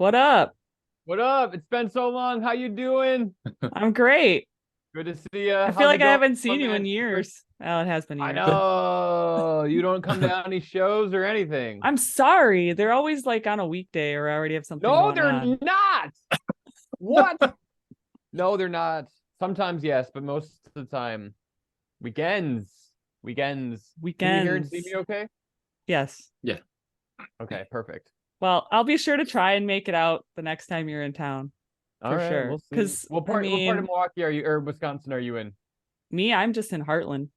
What up? What up? It's been so long. How you doing? I'm great. Good to see you. I feel How's it like I going, haven't seen you in man? years. Oh, it has been I years. know you don't come down any shows or anything. I'm sorry. They're always like on a weekday or I already have something No, going they're on. not. What? No, they're not. Sometimes yes, but most of the time, weekends. Weekends. Can you hear and see Weekends. me okay? Yes. Yeah. Okay, perfect. Well, I'll be sure to try and make it out the next time you're in town All for right, sure. we'll see. Because, What part of Milwaukee are you, or Wisconsin are you in? I'm just in Heartland.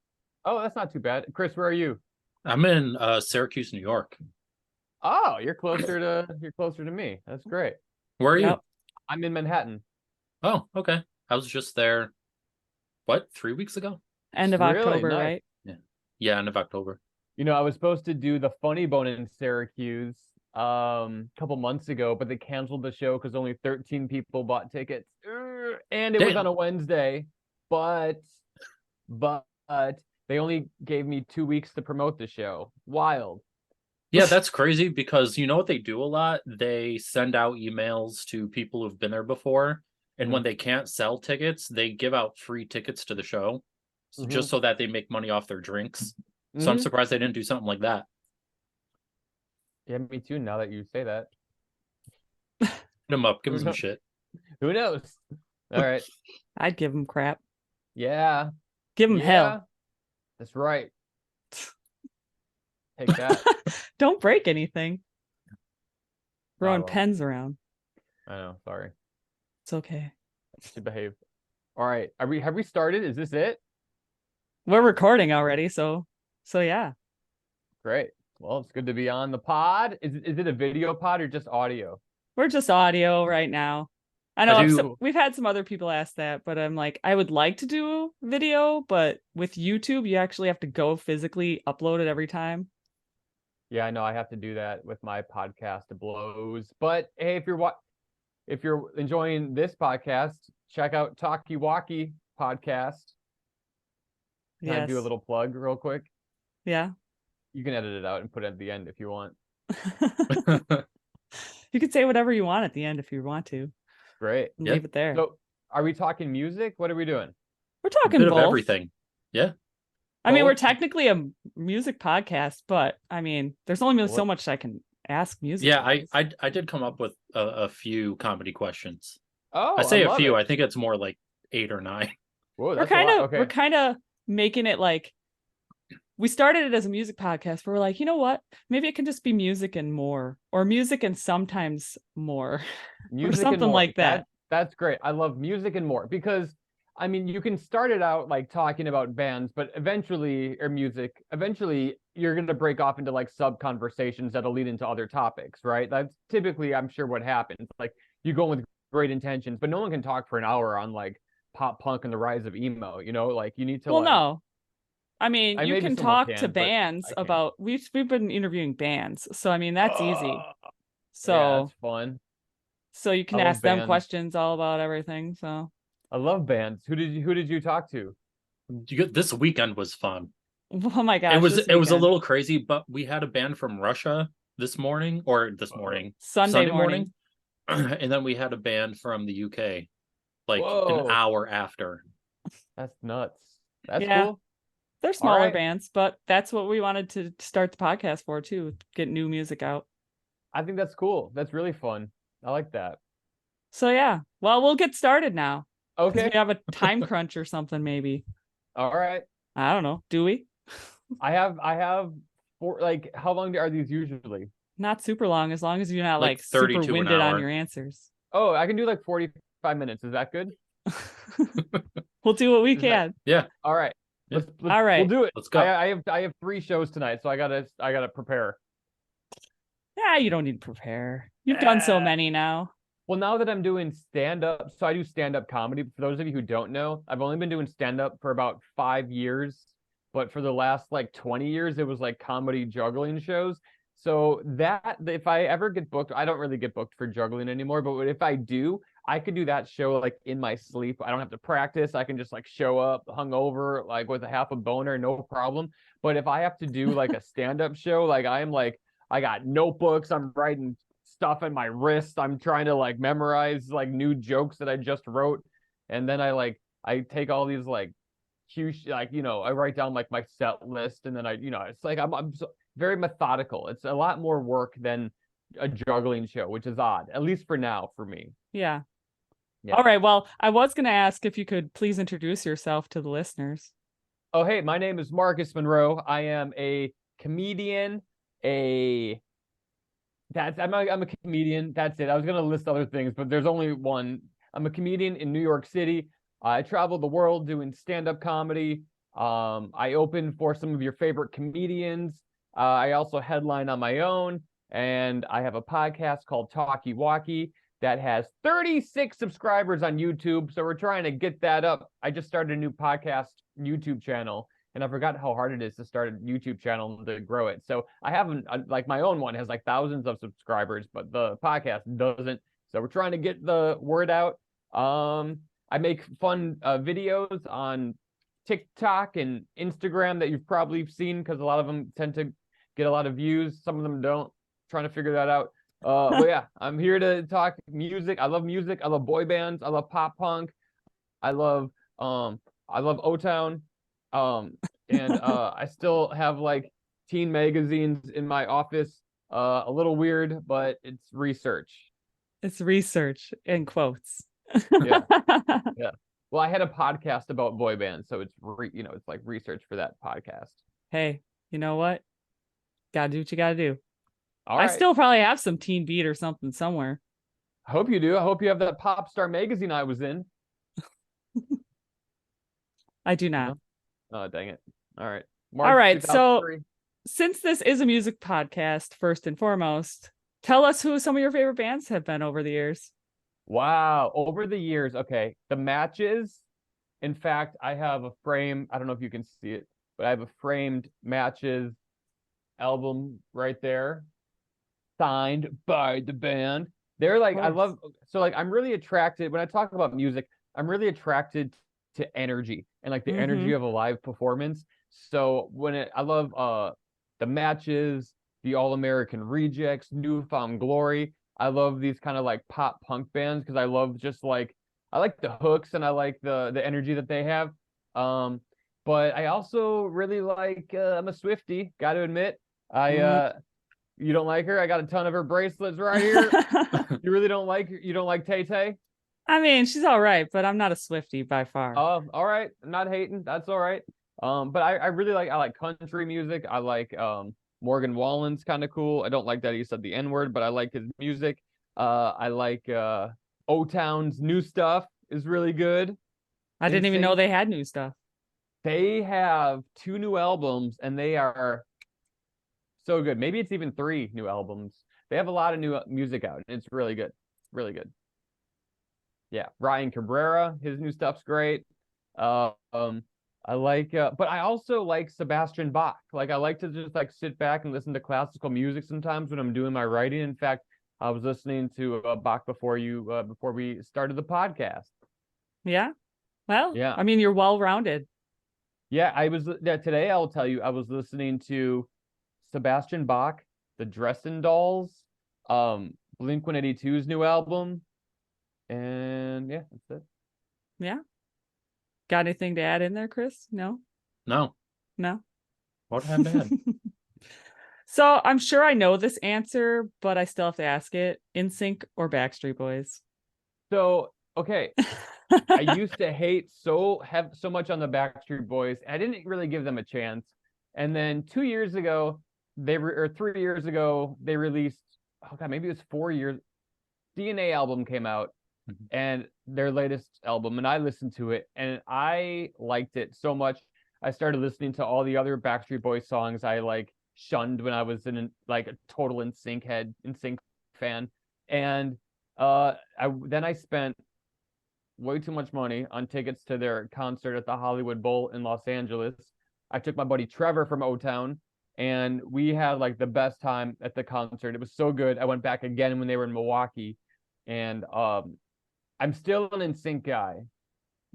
Oh, that's not too bad. Chris, where are you? I'm in Syracuse, New York. Oh, you're closer to me. That's great. Where are Yep. you? I'm in Manhattan. Oh, okay. I was just there, 3 weeks ago? End of Really October, nice. right? Yeah. Yeah, end of October. I was supposed to do the Funny Bone in Syracuse a couple months ago, but they canceled the show because only 13 people bought tickets. And it was on Damn. a Wednesday, but but they only gave me 2 weeks to promote the show. Wild. Yeah, that's crazy because you know what they do a lot? They send out emails to people who've been there before, and when Mhm. they can't sell tickets, they give out free tickets to the show just Mhm. so that they make money off their drinks. So I'm Mhm. surprised they didn't do something like that. Yeah, me too, now that you say that. Hit them up, give Who them some knows? shit. Who knows? All right. I'd give them crap. Yeah. Give them Yeah. hell. That's right. Take that. Don't break anything. I Throwing won't. pens around. I know. Sorry. It's okay. Should behave. All right. Have we started? Is this it? We're recording already, so yeah. Great. Well, it's good to be on the pod. Is it a video pod or just audio? We're just audio right now. I I know do. we've had some other people ask that, but I'm like, I would like to do video, but with YouTube, you actually have to go physically upload it every time. Yeah, I know I have to do that with my podcast. It blows. But hey, if you're enjoying this podcast, check out Talkie Walkie podcast. Can I do a Yes. little plug real quick? Yeah. You can edit it out and put it at the end if you want. You could say whatever you want at the end if you want to. Great. And Yeah. leave it there. So, are we talking music? What are we doing? We're A talking bit of both. everything. Yeah. I mean, we're Both? technically a music podcast, but I mean, there's only so What? much I can ask music. Yeah, wise. I did come up with a few comedy questions. Oh, I I say a love few. it. I think it's more like 8 or 9. Whoa, we're that's a kind lot. of Okay. we're kind of making it like we started it as a music podcast, but we're like, you know what? Maybe it can just be music and more, or music and sometimes more, or Music and something more. like that. That's great. I love music and more because I mean you can start it out like talking about bands, but eventually you're gonna break off into like sub conversations that'll lead into other topics, right? That's typically I'm sure what happens. Like you go with great intentions, but no one can talk for an hour on like pop punk and the rise of emo, like you need to Well, like no, I mean, you maybe can someone talk to can, but bands I can't. about we've been interviewing bands, so I mean that's easy. Yeah, So that's fun. you I can love ask them bands. questions all about everything. So I love bands. Who did you talk to? This weekend was fun. oh my It gosh, was this it was a weekend, little crazy, but we had a band from Russia Sunday Sunday morning. morning, and then we had a band from the UK like an Whoa, hour after. that's nuts. That's Yeah, cool. they're All smaller right. bands, but that's what we wanted to start the podcast for too, get new music out. I think that's cool. That's really fun. I like that. So yeah, well, we'll get started now because we Okay. have a time crunch or something. Maybe All right. I don't know. Do we? I have four, like how long are these usually? Not super long, as long as you're not Like like super 32 an winded on your hour. answers. Oh, I can do like 45 minutes. Is that good? We'll do what we Is that can. Yeah. all right? Yeah. All We'll right. do it. Let's go. I have 3 shows tonight, so I gotta prepare. Yeah, you don't need to prepare. You've done so many now. Well, now that I'm doing stand up, so I do stand up comedy. For those of you who don't know, I've only been doing stand up for about 5 years, but for the last like 20 years, it was like comedy juggling shows. So that if I ever get booked, I don't really get booked for juggling anymore, but if I do, I could do that show like in my sleep. I don't have to practice. I can just like show up hungover, like with a half a boner, no problem. But if I have to do like a stand up show, like I got notebooks, I'm writing stuff in my wrist. I'm trying to like memorize like new jokes that I just wrote, and then I take all these like huge like I write down like my set list, and then it's like I'm so, very methodical. It's a lot more work than a juggling show, which is odd, at least for now for me. Yeah. Yeah. All right. Well, I was going to ask if you could please introduce yourself to the listeners. Oh, hey, my name is Marcus Monroe. I am a comedian. I'm a comedian. That's it. I was gonna list other things, but there's only one. I'm a comedian in New York City. I travel the world doing stand-up comedy. I open for some of your favorite comedians. I also headline on my own, and I have a podcast called Talkie Walkie that has 36 subscribers on YouTube. So we're trying to get that up. I just started a new podcast YouTube channel, and I forgot how hard it is to start a YouTube channel to grow it. So I haven't, like my own one has like thousands of subscribers, but the podcast doesn't. So we're trying to get the word out. I make fun videos on TikTok and Instagram that you've probably seen because a lot of them tend to get a lot of views. Some of them don't. Trying to figure that out. But yeah, I'm here to talk music. I love music. I love boy bands. I love pop punk. I love O-Town. And I still have like teen magazines in my office. A little weird, but it's research. It's research in quotes. Yeah. Yeah. Well, I had a podcast about boy bands, so it's it's like research for that podcast. Hey, you know what? Gotta do what you gotta do. All right. I still probably have some Teen Beat or something somewhere. I hope you do. I hope you have that Pop Star magazine I was in. I do not. No? Oh, dang it. All right. All right. So since this is a music podcast, first and foremost, tell us who some of your favorite bands have been over the years. Wow. Over the years. Okay. The Matches. In fact, I have a frame. I don't know if you can see it, but I have a framed Matches album right there, signed by the band. They're like, I love, so like, I'm really attracted, when I talk about music, I'm really attracted to energy and like the energy of a live performance. So I love the Matches, the All American Rejects, Newfound Glory. I love these kind of like pop punk bands because I love just like, I like the hooks and I like the energy that they have. But I also really like, I'm a Swiftie, got to admit. You don't like her? I got a ton of her bracelets right here. You really don't like her? You don't like Tay Tay? I mean, she's all right, but I'm not a Swiftie by far. Oh, all right. I'm not hating. That's all right. But I really I like country music. I like Morgan Wallen's kind of cool. I don't like that he said the N-word, but I like his music. I like O-Town's new stuff is really good. I didn't even know they had new stuff. They have 2 new albums and they are so good. Maybe it's even 3 new albums. They have a lot of new music out. It's really good. Really good. Yeah. Ryan Cabrera, his new stuff's great. I like, but I also like Sebastian Bach. Like I like to just like sit back and listen to classical music sometimes when I'm doing my writing. In fact, I was listening to Bach before we started the podcast. Yeah. Well, yeah. I mean, you're well-rounded. Yeah, today I'll tell you, I was listening to Sebastian Bach, the Dresden Dolls, Blink-182's new album, and yeah, that's it. Yeah. Got anything to add in there, Chris? No? No. What happened? So I'm sure I know this answer, but I still have to ask it. NSYNC or Backstreet Boys? So, okay. I used to hate so much on the Backstreet Boys. I didn't really give them a chance. And then 2 years ago, 3 years ago, they released, oh God, maybe it was 4 years. DNA album came out and their latest album, and I listened to it and I liked it so much. I started listening to all the other Backstreet Boys songs I like shunned when I was in like a total NSYNC fan. And then I spent way too much money on tickets to their concert at the Hollywood Bowl in Los Angeles. I took my buddy Trevor from O-Town, and we had like the best time at the concert. It was so good. I went back again when they were in Milwaukee, and I'm still an NSYNC guy,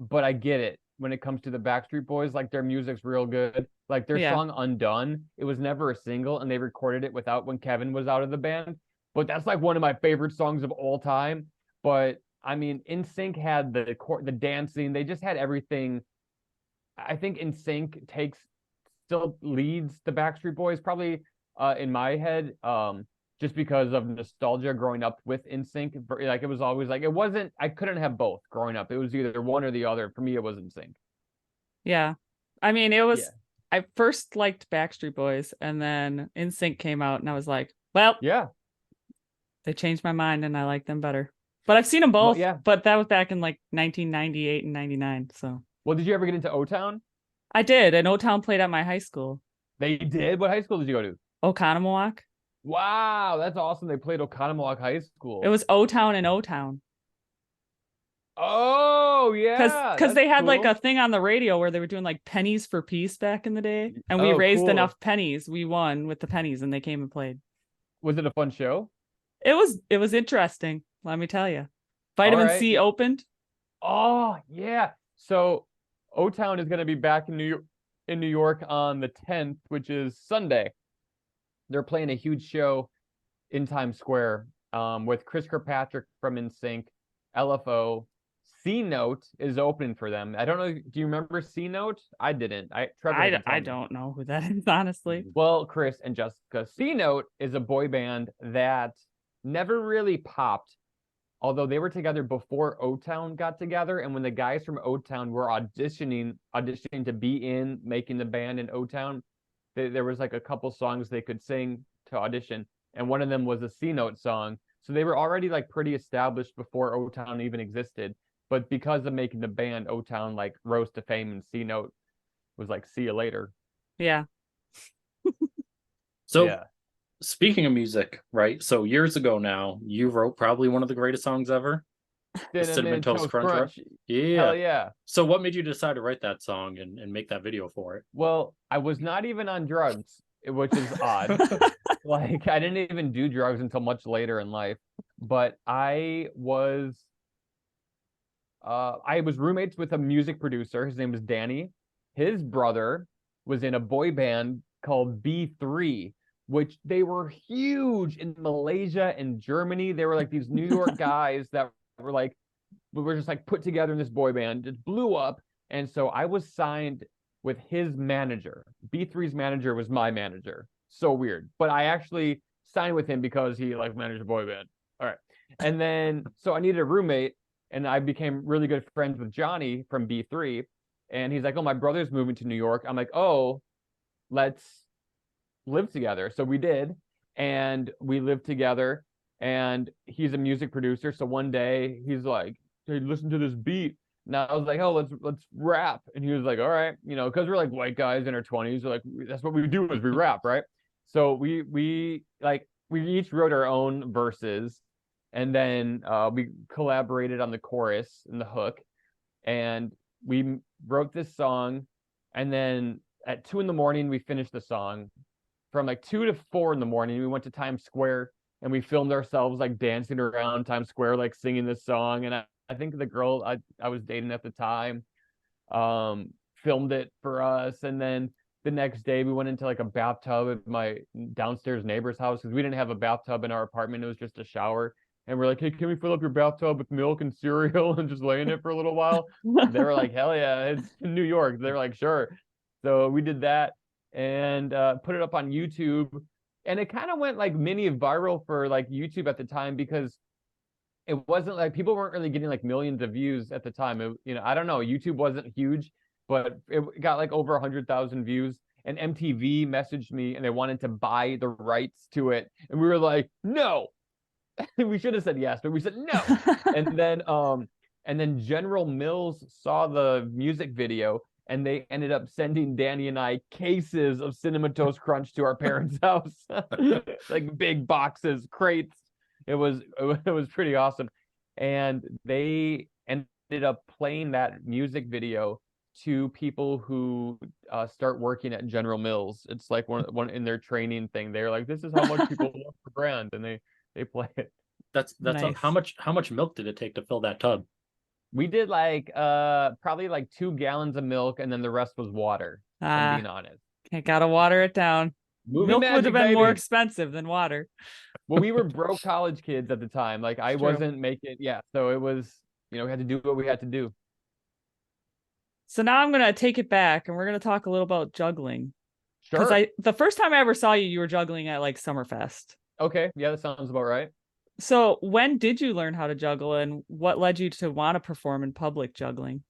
but I get it when it comes to the Backstreet Boys. Like their music's real good. Like their song Undone, it was never a single, and they recorded it when Kevin was out of the band. but that's like one of my favorite songs of all time. But I mean, NSYNC had the dancing. They just had everything. I think NSYNC still leads the Backstreet Boys probably in my head. Just because of nostalgia growing up with NSYNC. Like it was always like I couldn't have both growing up. It was either one or the other. For me, it was NSYNC. Yeah. I mean, it was Yeah. I first liked Backstreet Boys and then NSYNC came out and I was like, well, Yeah. they changed my mind and I like them better. But I've seen them both. Yeah. But that was back in like 1998 and 99. So Well, did you ever get into O-Town? I did. And O-Town played at my high school. They did? What high school did you go to? Oconomowoc. Wow, that's awesome. They played Oconomowoc High School. It was O-Town and O-Town. Oh, yeah. Because they had cool. like a thing on the radio where they were doing like pennies for peace back in the day. And we raised cool. enough pennies. We won with the pennies and they came and played. Was it a fun show? It was interesting, let me tell you. Vitamin C opened. Oh, yeah. So O-Town is going to be back in New York on the 10th, which is Sunday. They're playing a huge show in Times Square with Chris Kirkpatrick from NSYNC, LFO. C Note is opening for them. I don't know. Do you remember C Note? I didn't. I don't know who that is, honestly. Well, Chris and Jessica, C Note is a boy band that never really popped, although they were together before O-Town got together. And when the guys from O-Town were auditioning to be in making the band in O-Town, there was like a couple songs they could sing to audition, and one of them was a C Note song. So they were already like pretty established before O-Town even existed. But because of making the band, O-Town like rose to fame, and C Note was like, see you later. Yeah. So yeah. Speaking of music, right? So years ago now, you wrote probably one of the greatest songs ever. Cinnamon Toast Crunch. Yeah. Hell yeah. So what made you decide to write that song and make that video for it? Well, I was not even on drugs, which is odd. Like I didn't even do drugs until much later in life. But I was roommates with a music producer. His name was Danny. His brother was in a boy band called B3, which they were huge in Malaysia and Germany. They were like these New York guys that were like, we were just like put together in this boy band. It blew up. And so I was signed with his manager. B3's manager was my manager. So weird. But I actually signed with him because he like managed a boy band. All right. And then, so I needed a roommate, and I became really good friends with Johnny from B3. And he's like, oh, my brother's moving to New York. I'm like, oh, let's live together. So we did. And we lived together. And he's a music producer. So one day he's like, hey, listen to this beat. And I was like, oh, let's rap. And he was like, all right, you know, because we're like white guys in our 20s. We're like, that's what we do is we rap, right? So we each wrote our own verses. And then we collaborated on the chorus and the hook. And we wrote this song. And then at 2 a.m, we finished the song. From like 2 to 4 in the morning, we went to Times Square and we filmed ourselves like dancing around Times Square, like singing this song. And I think the girl I was dating at the time filmed it for us. And then the next day we went into like a bathtub at my downstairs neighbor's house because we didn't have a bathtub in our apartment. It was just a shower. And we're like, hey, can we fill up your bathtub with milk and cereal and just lay in it for a little while? They were like, hell yeah, it's in New York. They're like, sure. So we did that and put it up on YouTube. And it kind of went like mini viral for like YouTube at the time because it wasn't like people weren't really getting like millions of views at the time. I don't know. YouTube wasn't huge, but it got like over 100,000 views. And MTV messaged me and they wanted to buy the rights to it. And we were like, no. We should have said yes, but we said no. and then General Mills saw the music video and they ended up sending Danny and I cases of Cinnamon Toast Crunch to our parents' house. Like big boxes, crates. It was pretty awesome. And they ended up playing that music video to people who start working at General Mills. It's like one in their training thing. They're like, this is how much people love the brand, and they play it. That's nice. How much milk did it take to fill that tub? We did like probably like 2 gallons of milk, and then the rest was water. I'm being honest. Okay, gotta water it down. Movie Milk would have magic, been more baby. expensive than water. Well, we were broke college kids at the time. Like I It's true. wasn't making, yeah. So it was, we had to do what we had to do. So now I'm gonna take it back, and we're gonna talk a little about juggling. Because Sure. the first time I ever saw you, you were juggling at like Summerfest. Okay. Yeah, that sounds about right. So when did you learn how to juggle, and what led you to want to perform in public juggling?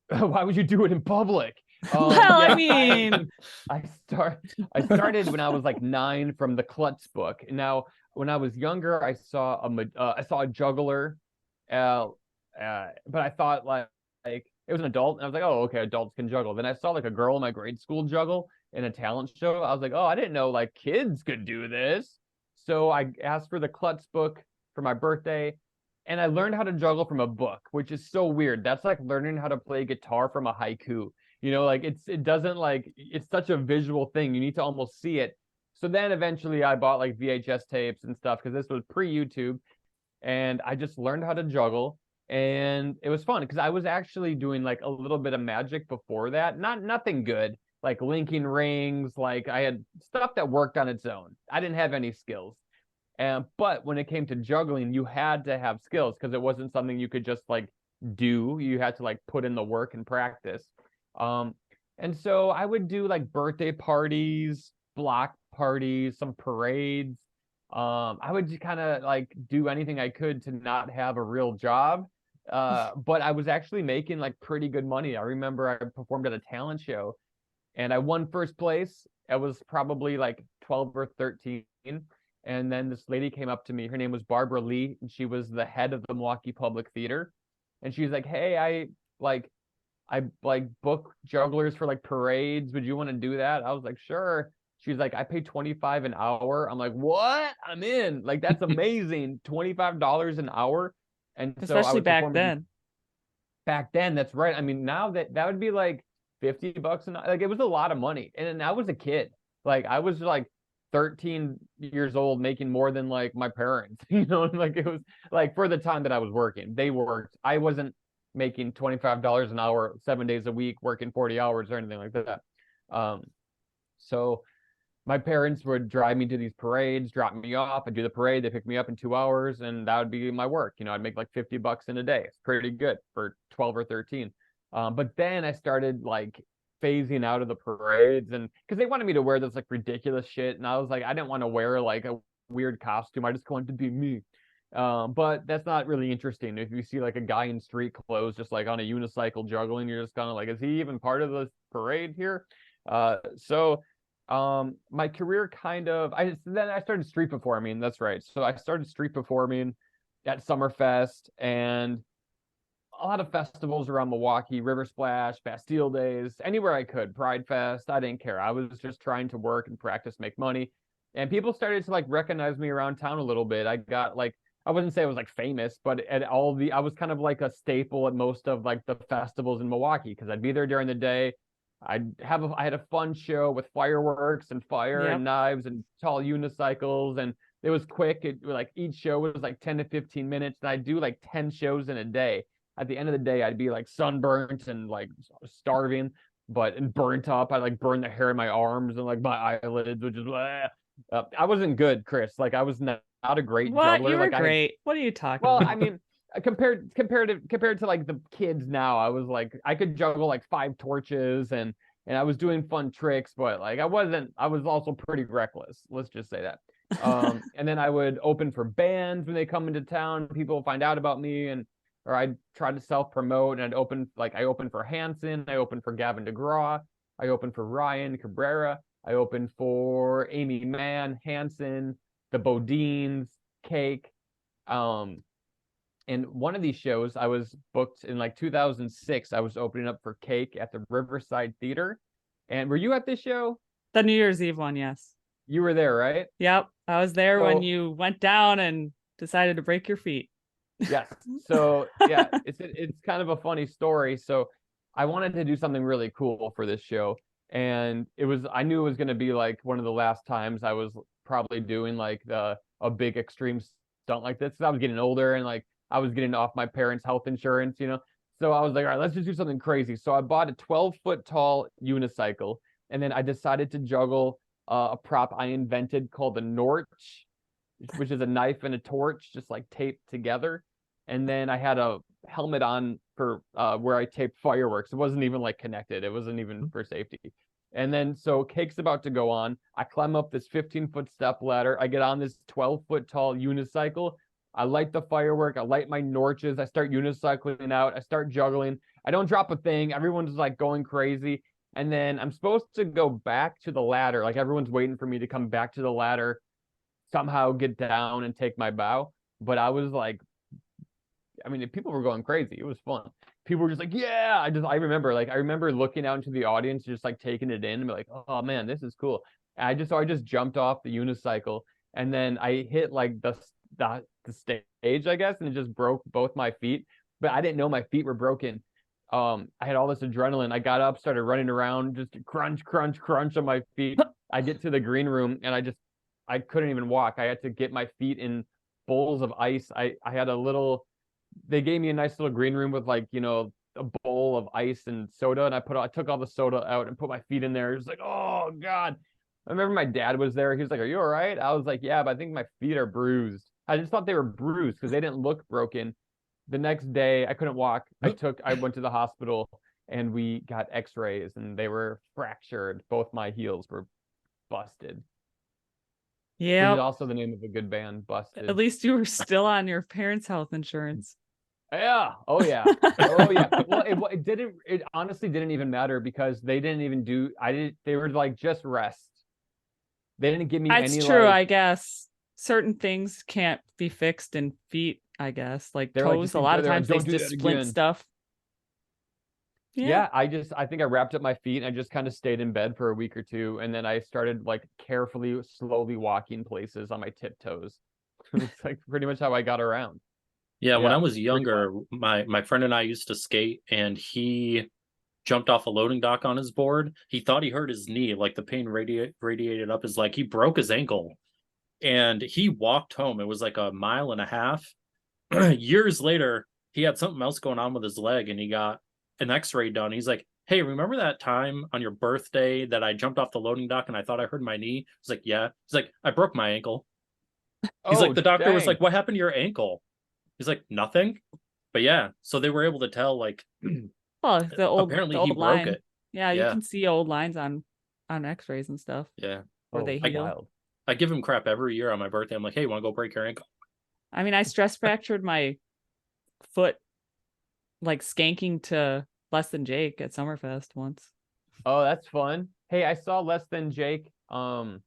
Why would you do it in public? Well, Yeah, I mean, I started when I was like 9 from the Klutz book. Now, when I was younger, I saw a juggler, but I thought like it was an adult, and I was like, oh, okay, adults can juggle. Then I saw like a girl in my grade school juggle in a talent show. I was like, oh, I didn't know like kids could do this. So I asked for the Klutz book for my birthday, and I learned how to juggle from a book, which is so weird. That's like learning how to play guitar from a haiku. Like it doesn't like it's such a visual thing. You need to almost see it. So then eventually I bought like VHS tapes and stuff because this was pre-YouTube, and I just learned how to juggle, and it was fun because I was actually doing like a little bit of magic before that. Nothing good, like linking rings, like I had stuff that worked on its own. I didn't have any skills. But when it came to juggling, you had to have skills because it wasn't something you could just like do. You had to like put in the work and practice. And so I would do like birthday parties, block parties, some parades. I would kind of like do anything I could to not have a real job. But I was actually making like pretty good money. I remember I performed at a talent show and I won first place. I was probably like 12 or 13. And then this lady came up to me. Her name was Barbara Lee, and she was the head of the Milwaukee Public Theater. And she's like, hey, I book jugglers for like parades. Would you want to do that? I was like, sure. She's like, I pay $25 an hour. I'm like, what? I'm in. Like, that's amazing. $25 an hour. And so I especially would back then. Back then, that's right. I mean, now that would be like $50 an hour. Like, it was a lot of money. And I was a kid. Like, I was like 13 years old making more than like my parents. Like it was like for the time that I was working. They worked. I wasn't making $25 an hour 7 days a week working 40 hours or anything like that. So my parents would drive me to these parades, drop me off. I'd do the parade, they pick me up in 2 hours, and that would be my work. I'd make like $50 in a day. It's pretty good for 12 or 13. But then I started like phasing out of the parades, and because they wanted me to wear this like ridiculous shit, and I was like, I didn't want to wear like a weird costume. I just wanted to be me. But that's not really interesting. If you see like a guy in street clothes just like on a unicycle juggling, you're just kind of like, is he even part of the parade here? So my career then I started street performing. That's right. So I started street performing at Summerfest and a lot of festivals around Milwaukee, River Splash, Bastille Days, anywhere I could, Pride Fest. I didn't care. I was just trying to work and practice, make money. And people started to like recognize me around town a little bit. I got like, I wouldn't say I was like famous, but I was kind of like a staple at most of like the festivals in Milwaukee because I'd be there during the day. I had a fun show with fireworks and fire and knives and tall unicycles, and it was quick. Like each show was like 10 to 15 minutes, and I'd do like 10 shows in a day. At the end of the day, I'd be like sunburnt and like starving, and burnt up. I like burned the hair in my arms and like my eyelids, which is I wasn't good, Chris. Like I was not a great juggler. You were like great. What are you talking about? I mean, compared to like the kids now, I was like I could juggle like 5 torches and I was doing fun tricks, but like I was also pretty reckless. Let's just say that. And then I would open for bands when they come into town. People find out about me, or I'd try to self-promote, and I opened for Hanson, I opened for Gavin DeGraw, I opened for Ryan Cabrera, I opened for Amy Mann, Hanson, the Bodines, Cake. And one of these shows I was booked in like 2006. I was opening up for Cake at the Riverside Theater. And were you at this show? The New Year's Eve one, yes. You were there, right? Yep. I was there when you went down and decided to break your feet. Yes. So yeah, it's kind of a funny story. So I wanted to do something really cool for this show. And I knew it was going to be like one of the last times I was probably doing like a big extreme stunt like this. 'Cause I was getting older and like I was getting off my parents' health insurance, So I was like, all right, let's just do something crazy. So I bought a 12-foot tall unicycle, and then I decided to juggle a prop I invented called the Norch, which is a knife and a torch just like taped together. And then I had a helmet on for where I taped fireworks. It wasn't even like connected. It wasn't even for safety. And then so cake's about to go on. I climb up this 15-foot step ladder. I get on this 12-foot tall unicycle. I light the firework. I light my Norches. I start unicycling out. I start juggling. I don't drop a thing. Everyone's like going crazy. And then I'm supposed to go back to the ladder. Like everyone's waiting for me to come back to the ladder, somehow get down and take my bow. But I was like, I mean, people were going crazy. It was fun. People were just like, yeah. I remember looking out into the audience, just like taking it in and be like, oh man, this is cool. And I just jumped off the unicycle, and then I hit like the stage, I guess, and it just broke both my feet. But I didn't know my feet were broken. I had all this adrenaline. I got up, started running around, just crunch, crunch, crunch on my feet. I get to the green room, and I couldn't even walk. I had to get my feet in bowls of ice. I had they gave me a nice little green room with like, a bowl of ice and soda, and I took all the soda out and put my feet in there. It was like, oh God. I remember my dad was there. He was like, are you all right? I was like, yeah, but I think my feet are bruised. I just thought they were bruised because they didn't look broken. The next day I couldn't walk. I went to the hospital and we got x-rays and they were fractured. Both my heels were busted. Yeah. Which is also the name of a good band, Busted. At least you were still on your parents' health insurance. Yeah. Oh yeah. Oh yeah. Well, it honestly didn't even matter because they didn't even they were like, just rest. They didn't give me That's any. true, like, I guess. Certain things can't be fixed in feet, I guess. Like toes, a lot of times they just splint stuff. Yeah. I think I wrapped up my feet and I just kind of stayed in bed for a week or two, and then I started like carefully, slowly walking places on my tiptoes. It's like pretty much how I got around. Yeah, when I was younger, my friend and I used to skate, and he jumped off a loading dock on his board. He thought he hurt his knee, like the pain radiated up his leg. He broke his ankle, and he walked home. It was like a mile and a half. Years later, he had something else going on with his leg, and he got an x-ray done. He's like, hey, remember that time on your birthday that I jumped off the loading dock and I thought I hurt my knee? I was like, yeah. He's like, I broke my ankle. He's like, the doctor was like, what happened to your ankle? He's like, nothing. But yeah, so they were able to tell, like, well, apparently he broke it. Yeah, you can see old lines on x-rays and stuff. Yeah. Where they heal. I give him crap every year on my birthday. I'm like, hey, you want to go break your ankle? I mean, I stress fractured my foot, like skanking to Less Than Jake at Summerfest once. Oh, that's fun. Hey, I saw Less Than Jake last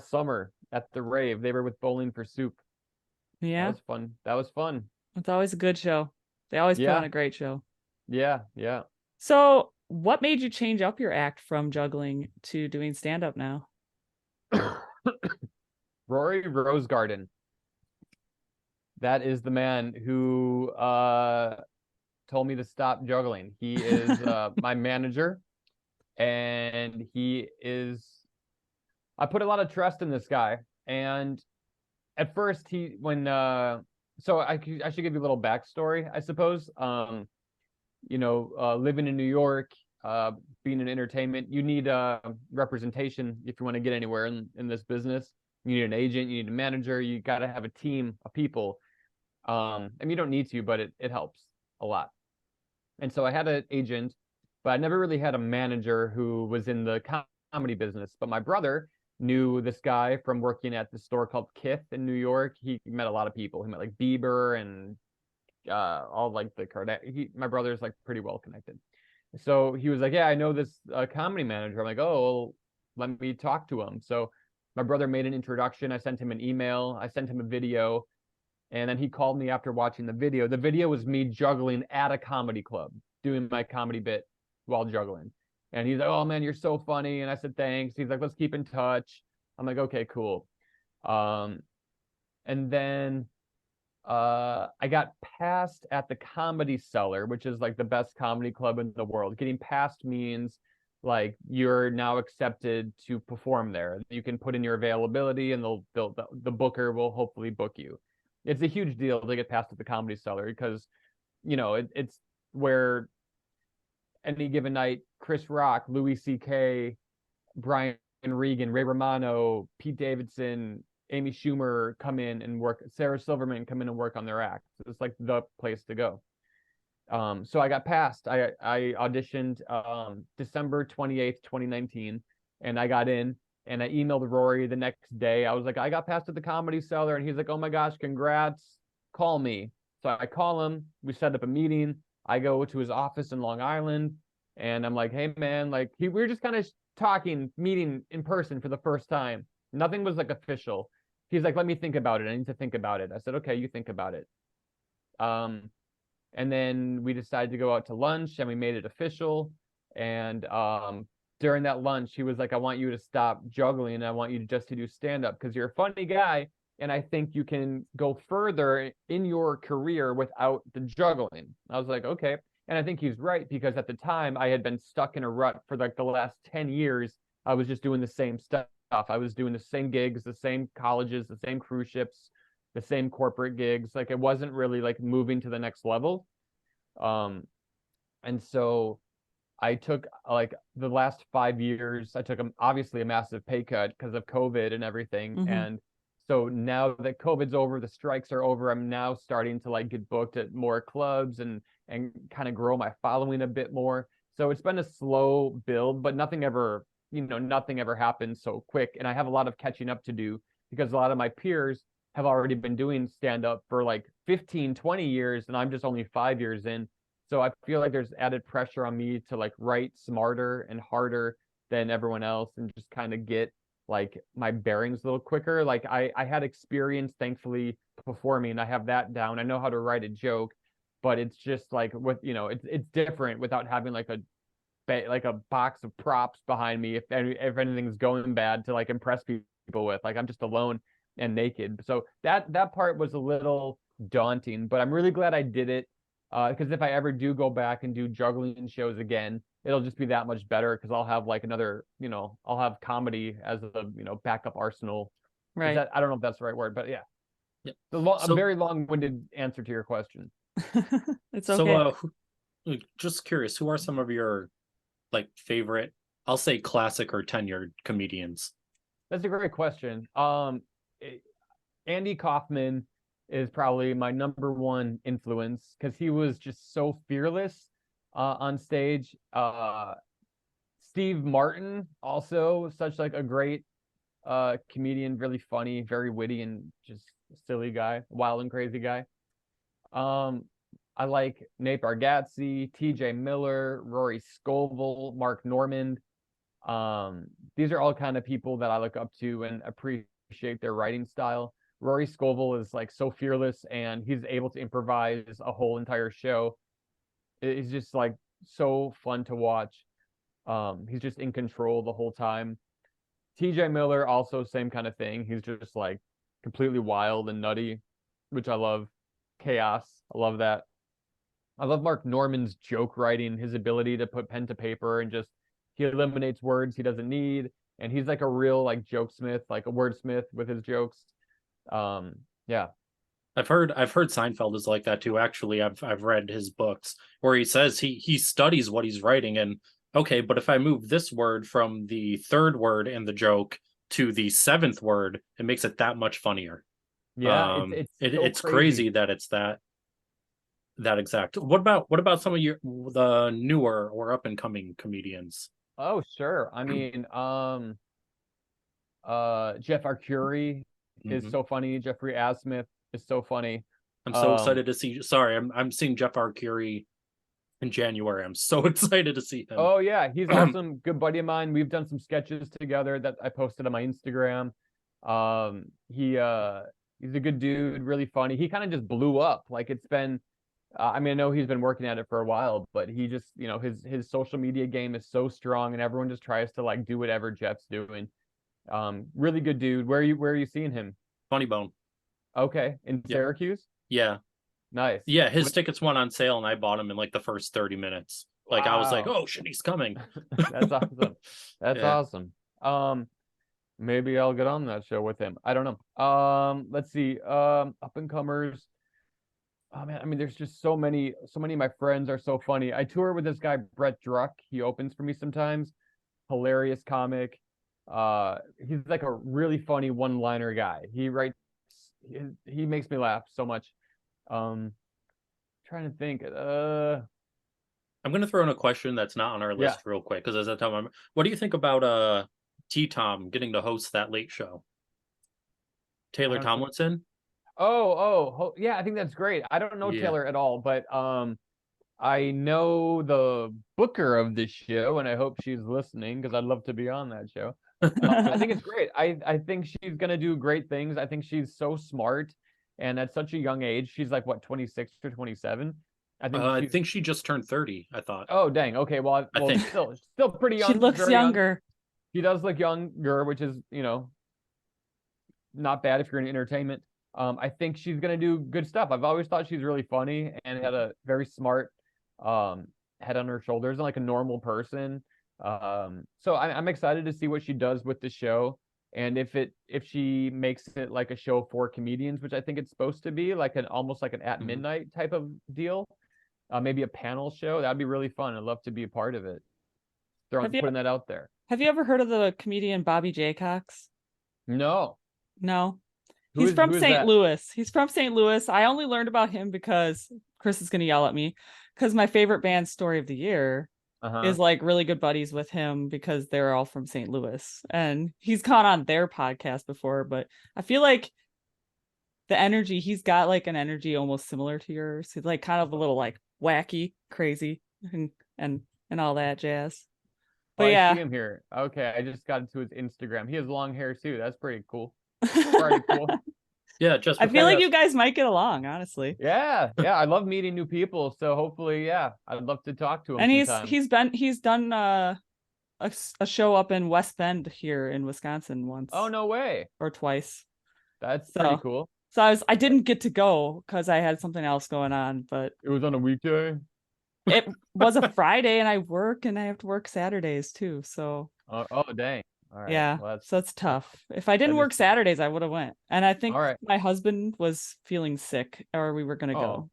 summer at the rave. They were with Bowling for Soup. Yeah. That was fun. It's always a good show. They always put on a great show. Yeah. So what made you change up your act from juggling to doing stand-up now? Rory Rosegarden. That is the man who told me to stop juggling. He is my manager, and I put a lot of trust in this guy. And at first so I should give you a little backstory, I suppose. Living in New York, being in entertainment, you need representation if you want to get anywhere in this business. You need an agent, you need a manager, you got to have a team of people. I mean, you don't need to, but it helps a lot. And so I had an agent, but I never really had a manager who was in the comedy business. But my brother knew this guy from working at the store called Kith in New York. He met a lot of people. He met like Bieber and all like the Kardashians. My brother's like pretty well connected. So he was like, yeah, I know this comedy manager. I'm like, oh, well, let me talk to him. So my brother made an introduction. I sent him an email. I sent him a video. And then he called me after watching the video. The video was me juggling at a comedy club, doing my comedy bit while juggling. And he's like, oh man, you're so funny. And I said, thanks. He's like, let's keep in touch. I'm like, okay, cool. And then I got passed at the Comedy Cellar, which is like the best comedy club in the world. Getting passed means like you're now accepted to perform there. You can put in your availability and the booker will hopefully book you. It's a huge deal to get passed at the Comedy Cellar because, it's where any given night, Chris Rock, Louis C.K., Brian Regan, Ray Romano, Pete Davidson, Amy Schumer come in and work, Sarah Silverman come in and work on their act. It's like the place to go. So I got passed. I auditioned December 28th, 2019, and I got in, and I emailed Rory the next day. I was like, I got passed at the Comedy Cellar, and he's like, oh my gosh, congrats. Call me. So I call him. We set up a meeting. I go to his office in Long Island, and I'm like, hey man, like we were just kind of talking, meeting in person for the first time. Nothing was like official. He's like, let me think about it. I need to think about it. I said, okay, you think about it. And then we decided to go out to lunch, and we made it official. And during that lunch, he was like, I want you to stop juggling. I want you just to do stand-up because you're a funny guy. And I think you can go further in your career without the juggling. I was like, okay. And I think he's right, because at the time I had been stuck in a rut for like the last 10 years. I was just doing the same stuff. I was doing the same gigs, the same colleges, the same cruise ships, the same corporate gigs. Like it wasn't really like moving to the next level. And so I took like the last 5 years, I took obviously a massive pay cut because of COVID and everything. Mhm. And so now that COVID's over, the strikes are over, I'm now starting to like get booked at more clubs and kind of grow my following a bit more. So it's been a slow build, but nothing ever happens so quick. And I have a lot of catching up to do because a lot of my peers have already been doing stand-up for like 15, 20 years, and I'm just only 5 years in. So I feel like there's added pressure on me to like write smarter and harder than everyone else and just kind of get like my bearings a little quicker. Like I had experience, thankfully, performing, and I have that down. I know how to write a joke, but it's just like with, it's different without having like a box of props behind me if anything's going bad to like impress people with. Like I'm just alone and naked. So that part was a little daunting, but I'm really glad I did it. Because if I ever do go back and do juggling shows again, it'll just be that much better because I'll have like another, I'll have comedy as a, backup arsenal. Right. I don't know if that's the right word, but yeah. Yeah. A very long-winded answer to your question. It's So, okay. just curious, who are some of your like favorite, I'll say classic or tenured comedians? That's a great question. Andy Kaufman is probably my number one influence because he was just so fearless on stage. Steve Martin, also such like a great comedian, really funny, very witty, and just silly guy, wild and crazy guy. I like Nate Bargatze, TJ Miller, Rory Scovel, Mark Normand. These are all kind of people that I look up to and appreciate their writing style. Rory Scovel is like so fearless, and he's able to improvise a whole entire show. It's just like so fun to watch. He's just in control the whole time. TJ Miller, also same kind of thing. He's just like completely wild and nutty, which I love. Chaos. I love that. I love Mark Normand's joke writing, his ability to put pen to paper and just he eliminates words he doesn't need. And he's like a real like joke smith, like a wordsmith with his jokes. Yeah. I've heard Seinfeld is like that too. Actually, I've read his books where he says he studies what he's writing, and okay, but if I move this word from the third word in the joke to the seventh word, it makes it that much funnier. Yeah, It's crazy that it's that exact. What about some of the newer or up and coming comedians? Oh, sure. I mean, Jeff Arcuri is so funny. Jeffrey Asmith is so funny. I'm so excited to see. Sorry, I'm seeing Jeff Arcuri in January. I'm so excited to see him. Oh yeah, he's awesome. Good buddy of mine. We've done some sketches together that I posted on my Instagram. He's a good dude, really funny. He kind of just blew up. Like it's been I mean, I know he's been working at it for a while, but he just, his social media game is so strong, and everyone just tries to like do whatever Jeff's doing. Really good dude. Where are you seeing him? Funny Bone. Okay, in Syracuse? Yeah. Nice. Yeah, his tickets went on sale, and I bought them in like the first 30 minutes. Like I was like, Wow. oh shit, he's coming. That's awesome. That's Yeah. awesome. Maybe I'll get on that show with him. I don't know. Let's see. Up and comers. Oh man, I mean, there's just so many of my friends are so funny. I tour with this guy, Brett Druck. He opens for me sometimes. Hilarious comic. He's like a really funny one-liner guy. He makes me laugh so much. Trying to think. I'm gonna throw in a question that's not on our Yeah. list real quick because as I tell my, what do you think about T Tom getting to host that late show? Taylor Tomlinson? Yeah, I think that's great. I don't know Yeah. Taylor at all, but I know the booker of this show, and I hope she's listening because I'd love to be on that show. I think it's great. I think she's gonna do great things. I think she's so smart, and at such a young age, she's like what, 26 or 27. I think she just turned 30, I thought. Oh, dang. Okay, well, I think. still pretty young. She looks very young. younger. She does look younger, which is, not bad if you're in entertainment. I think she's gonna do good stuff. I've always thought she's really funny and had a very smart head on her shoulders and like a normal person. So I'm excited to see what she does with the show, and if she makes it like a show for comedians, which I think it's supposed to be, like almost like an at midnight type of deal. Maybe a panel show. That'd be really fun. I'd love to be a part of it. Putting that out there. Have you ever heard of the comedian Bobby Jaycox? No. No. He's from St. Louis. He's from St. Louis. I only learned about him because Chris is going to yell at me because my favorite band Story of the Year is like really good buddies with him because they're all from St. Louis. And he's gone on their podcast before, but I feel like the energy, he's got like an energy almost similar to yours. He's like kind of a little like wacky, crazy, and all that jazz. But I see him here. Okay, I just got into his Instagram. He has long hair too. That's pretty cool. Cool. Yeah, just I feel like you guys might get along, honestly. Yeah. I love meeting new people. So hopefully, yeah, I'd love to talk to him. And he's done a show up in West Bend here in Wisconsin once. Oh, no way. Or twice. That's pretty cool. So I didn't get to go because I had something else going on, but it was on a weekday. It was a Friday, and I work, and I have to work Saturdays too. So oh dang. All right. Yeah, well, so it's tough. If I didn't work Saturdays, I would have went. And I think my husband was feeling sick, or we were gonna go.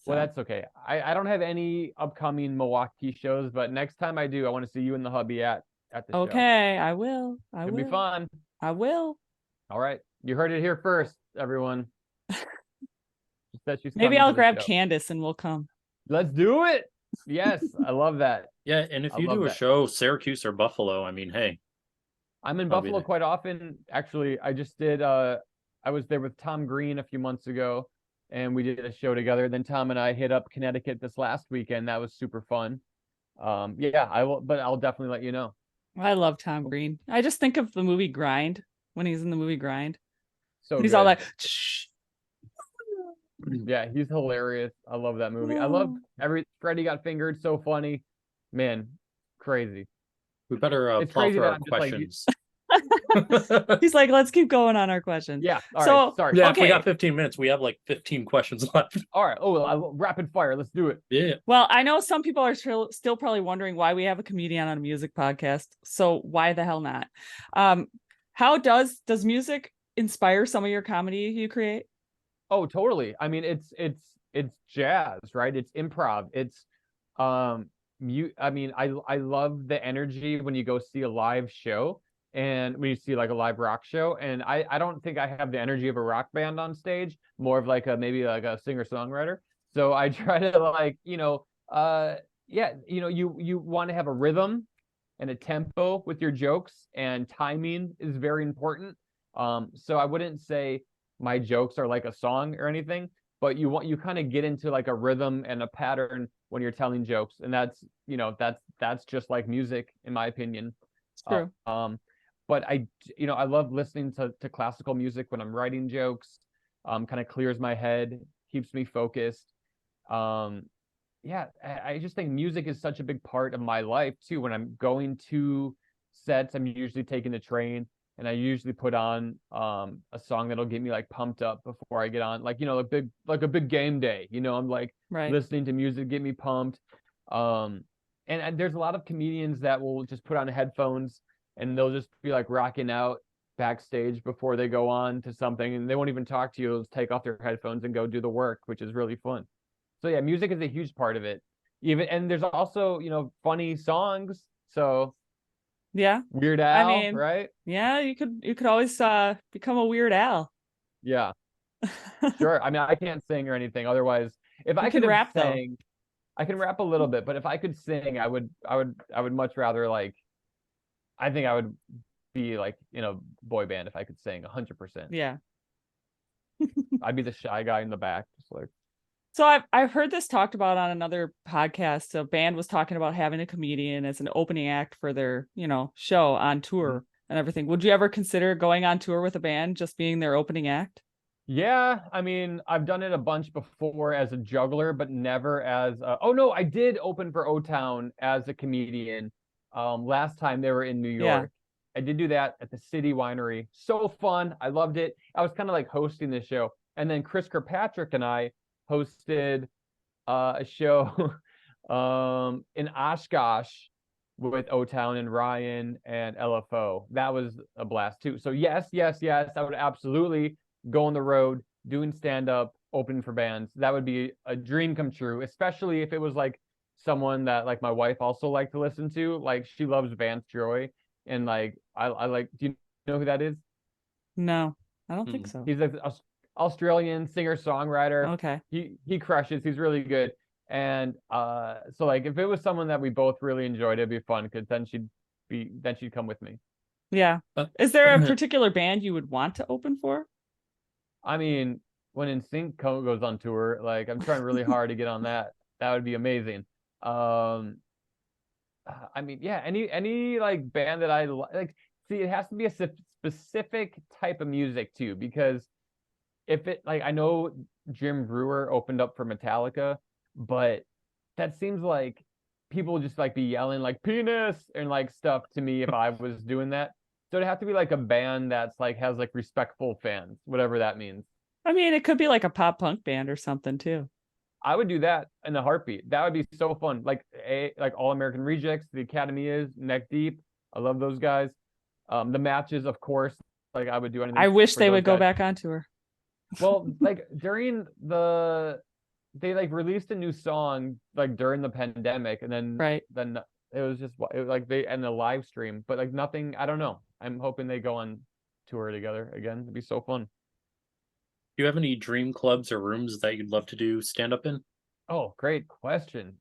So. Well, that's okay. I don't have any upcoming Milwaukee shows, but next time I do, I want to see you and the hubby at the show. Okay, I will. It'll be fun. I will. All right. You heard it here first, everyone. Maybe I'll grab Candace and we'll come. Let's do it. Yes, I love that. Yeah, and if you do a show, Syracuse or Buffalo, I mean, hey. I'm in Buffalo quite often. Actually, I just did I was there with Tom Green a few months ago, and we did a show together. Then Tom and I hit up Connecticut this last weekend. That was super fun. Yeah, I will, but I'll definitely let you know. I love Tom Green. I just think of the movie Grind, when he's in the movie Grind. So he's all like, shh. Yeah, he's hilarious. I love that movie. I love Freddy Got Fingered. So funny, man, crazy. We better plow through our questions. He's like, let's keep going on our questions. Yeah. All right. Sorry. Yeah. Okay. If we got 15 minutes, we have like 15 questions left. All right. Oh, rapid fire. Let's do it. Yeah. Well, I know some people are still probably wondering why we have a comedian on a music podcast. So why the hell not? How does music inspire some of your comedy you create? Oh, totally. I mean, it's jazz, right? It's improv. It's I mean, I love the energy when you go see a live show and when you see like a live rock show. And I don't think I have the energy of a rock band on stage, more of like maybe like a singer-songwriter. So I try to like, you want to have a rhythm and a tempo with your jokes, and timing is very important. So I wouldn't say my jokes are like a song or anything, but you kind of get into like a rhythm and a pattern when you're telling jokes, and that's just like music, in my opinion. It's true. But I love listening to classical music when I'm writing jokes. Kind of clears my head, keeps me focused. Yeah, I just think music is such a big part of my life too. When I'm going to sets, I'm usually taking the train, and I usually put on a song that'll get me like pumped up before I get on, like a big game day. I'm like listening to music, get me pumped. And there's a lot of comedians that will just put on headphones and they'll just be like rocking out backstage before they go on to something, and they won't even talk to you. They'll just take off their headphones and go do the work, which is really fun. So yeah, music is a huge part of it. And there's also funny songs. So Yeah. Weird Al, I mean, right? yeah, you could always become a Weird Al. Yeah, sure. I mean, I can't sing or anything. Otherwise, if You I can could have rap though. sang, I can rap a little bit, but if I could sing, I would much rather like. I think I would be like in a boy band if I could sing 100%. Yeah. I'd be the shy guy in the back, just like. So I've heard this talked about on another podcast. A band was talking about having a comedian as an opening act for their, show on tour and everything. Would you ever consider going on tour with a band just being their opening act? Yeah, I mean, I've done it a bunch before as a juggler, but never as oh no, I did open for O-Town as a comedian. Last time they were in New Yeah. York. I did do that at the City Winery. So fun. I loved it. I was kind of like hosting the show. And then Chris Kirkpatrick and I hosted a show in Oshkosh with O-Town and Ryan and LFO. That was a blast too. So yes, yes, yes, I would absolutely go on the road doing stand-up, opening for bands. That would be a dream come true, especially if it was like someone that like my wife also liked to listen to. Like she loves Vance Joy, and like I like. Do you know who that is? No, I don't think so. He's an Australian singer-songwriter. Okay. He crushes. He's really good. And so like if it was someone that we both really enjoyed, it'd be fun because then she'd come with me. Yeah. Is there a particular band you would want to open for? I mean, when NSYNC goes on tour, like I'm trying really hard to get on that. That would be amazing. I mean, yeah, any like band that I like. See, it has to be a specific type of music too, because if it like I know Jim Brewer opened up for Metallica, but that seems like people would just like be yelling like penis and like stuff to me if I was doing that. So it'd have to be like a band that's like has like respectful fans, whatever that means. I mean, it could be like a pop punk band or something too. I would do that in a heartbeat. That would be so fun. Like All American Rejects, the Academy is Neck Deep. I love those guys. The Matches, of course. Like I would do anything. I wish for they those would go guys. back on tour. Well, like they like released a new song like during the pandemic, and then Right. then it was just it was like they and the live stream, but like nothing. I don't know. I'm hoping they go on tour together again. It'd be so fun. Do you have any dream clubs or rooms that you'd love to do stand up in? Oh, great question.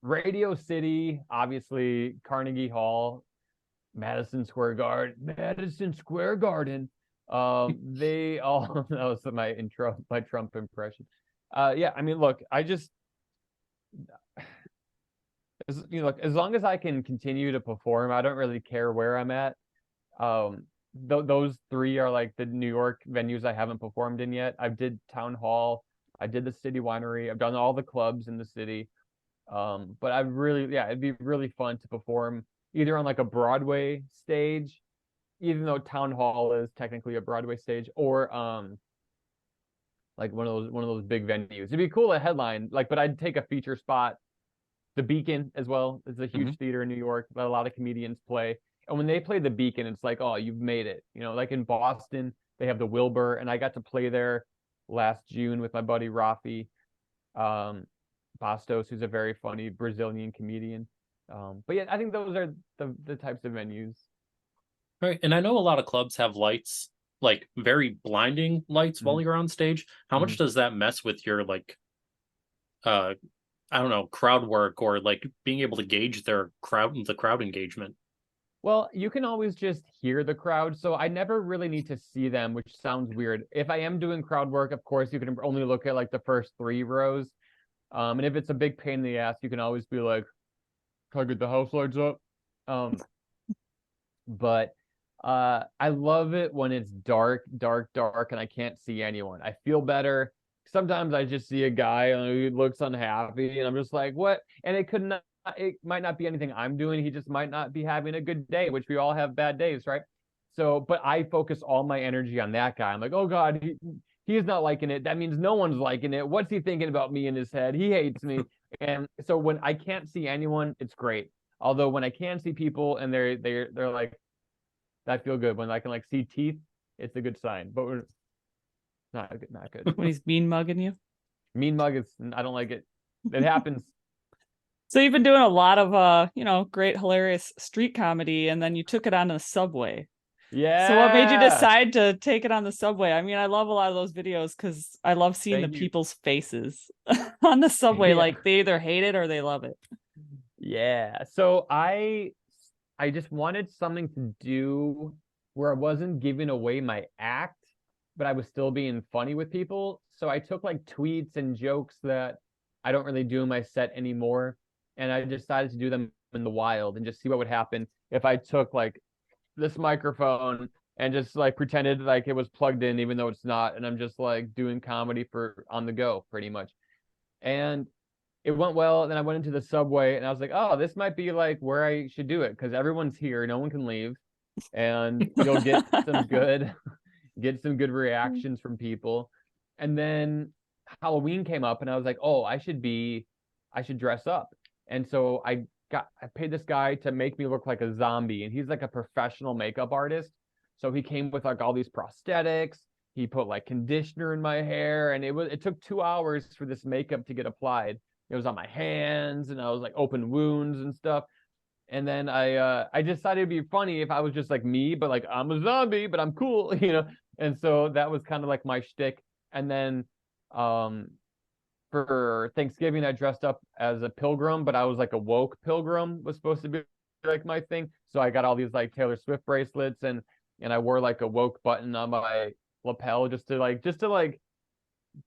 Radio City, obviously, Carnegie Hall, Madison Square Garden, they all that was my Trump impression. Yeah, I mean, look, I just as long as I can continue to perform, I don't really care where I'm at. Those three are like the New York venues I haven't performed in yet. I did Town Hall, I did the City Winery, I've done all the clubs in the city. But it'd be really fun to perform either on like a Broadway stage, even though Town Hall is technically a Broadway stage, or like one of those big venues. It'd be cool to headline, like, but I'd take a feature spot. The Beacon as well is a huge theater in New York that a lot of comedians play. And when they play the Beacon, it's like, oh, you've made it. Like in Boston, they have the Wilbur, and I got to play there last June with my buddy Rafi Bastos, who's a very funny Brazilian comedian. But yeah, I think those are the types of venues. Right. And I know a lot of clubs have lights, like very blinding lights while you're on stage. How much does that mess with your like I don't know, crowd work or like being able to gauge the crowd engagement? Well, you can always just hear the crowd, so I never really need to see them, which sounds weird. If I am doing crowd work, of course, you can only look at like the first 3 rows. And if it's a big pain in the ass, you can always be like, can I get the house lights up? But I love it when it's dark, dark, dark, and I can't see anyone. I feel better. Sometimes I just see a guy who looks unhappy, and I'm just like, what? And it might not be anything I'm doing. He just might not be having a good day, which we all have bad days, right? So, but I focus all my energy on that guy. I'm like, oh God, he's not liking it. That means no one's liking it. What's he thinking about me in his head? He hates me. And so when I can't see anyone, it's great. Although when I can see people and they're like, I feel good. When I can like see teeth, it's a good sign. But we're not good. When he's mean mugging you. Mean mug is I don't like it. It happens. So you've been doing a lot of great hilarious street comedy, and then you took it on the subway. Yeah. So what made you decide to take it on the subway? I mean, I love a lot of those videos because I love seeing the people's faces on the subway. Yeah. Like they either hate it or they love it. Yeah. So I just wanted something to do where I wasn't giving away my act, but I was still being funny with people. So I took like tweets and jokes that I don't really do in my set anymore, and I decided to do them in the wild and just see what would happen if I took like this microphone and just like pretended like it was plugged in even though it's not, and I'm just like doing comedy for on the go pretty much. And it went well. And then I went into the subway and I was like, oh, this might be like where I should do it because everyone's here, no one can leave, and you'll get some good reactions from people. And then Halloween came up and I was like, oh, I should dress up. And so I paid this guy to make me look like a zombie, and he's like a professional makeup artist. So he came with like all these prosthetics. He put like conditioner in my hair, and it took 2 hours for this makeup to get applied. It was on my hands, and I was like open wounds and stuff. And then I decided it'd be funny if I was just like me, but like I'm a zombie, but I'm cool, you know. And so that was kind of like my shtick. And then for Thanksgiving, I dressed up as a pilgrim, but I was like a woke pilgrim was supposed to be like my thing. So I got all these like Taylor Swift bracelets, and I wore like a woke button on my lapel just to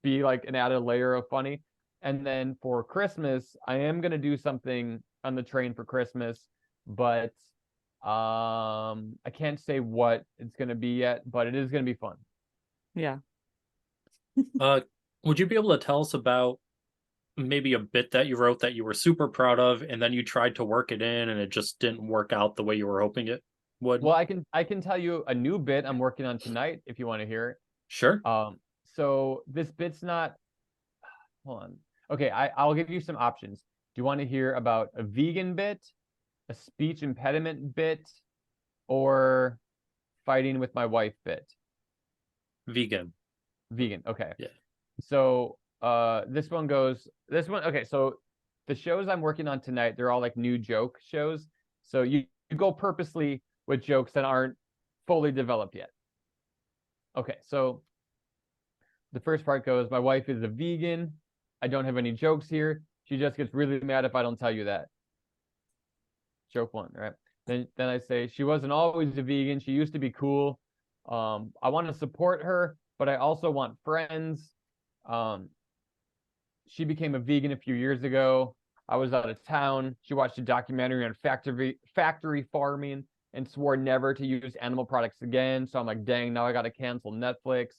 be like an added layer of funny. And then for Christmas, I am gonna do something on the train for Christmas, but I can't say what it's gonna be yet, but it is gonna be fun. Yeah. Would you be able to tell us about maybe a bit that you wrote that you were super proud of, and then you tried to work it in and it just didn't work out the way you were hoping it would? Well, I can tell you a new bit I'm working on tonight if you want to hear it. Sure. So this bit's not. Hold on. Okay, I'll give you some options. Do you want to hear about a vegan bit, a speech impediment bit, or fighting with my wife bit? Vegan. Vegan. Okay. Yeah. So this one, okay, so the shows I'm working on tonight, they're all like new joke shows. So you go purposely with jokes that aren't fully developed yet. Okay, so the first part goes, my wife is a vegan. I don't have any jokes here. She just gets really mad if I don't tell you that. Joke one, right? Then I say, she wasn't always a vegan. She used to be cool. I want to support her, but I also want friends. She became a vegan a few years ago. I was out of town. She watched a documentary on factory farming and swore never to use animal products again. So I'm like, dang, now I got to cancel Netflix.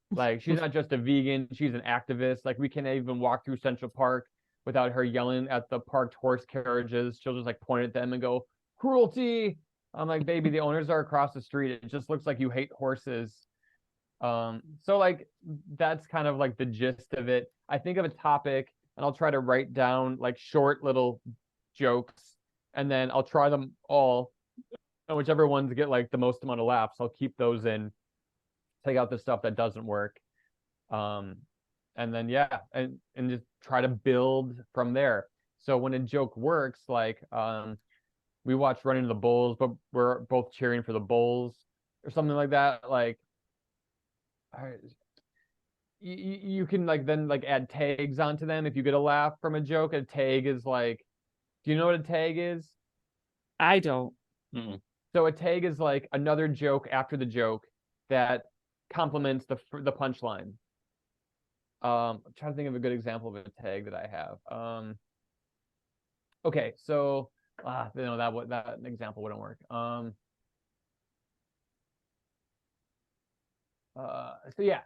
Like, she's not just a vegan, she's an activist. Like, we can't even walk through Central Park without her yelling at the parked horse carriages. She'll just like point at them and go, cruelty. I'm like, baby, the owners are across the street. It just looks like you hate horses. So like that's kind of like the gist of it. I think of a topic and I'll try to write down like short little jokes, and then I'll try them all, and whichever ones get like the most amount of laughs, I'll keep those in, take out the stuff that doesn't work. And then yeah, and just try to build from there. So when a joke works, like we watch Running to the Bulls, but we're both cheering for the Bulls or something like that. Like you can like then like add tags onto them if you get a laugh from a joke. A tag is like, do you know what a tag is? I don't. Mm-mm. So a tag is like another joke after the joke that complements the punchline. I'm trying to think of a good example of a tag that I have. Okay, so that example wouldn't work. So yeah,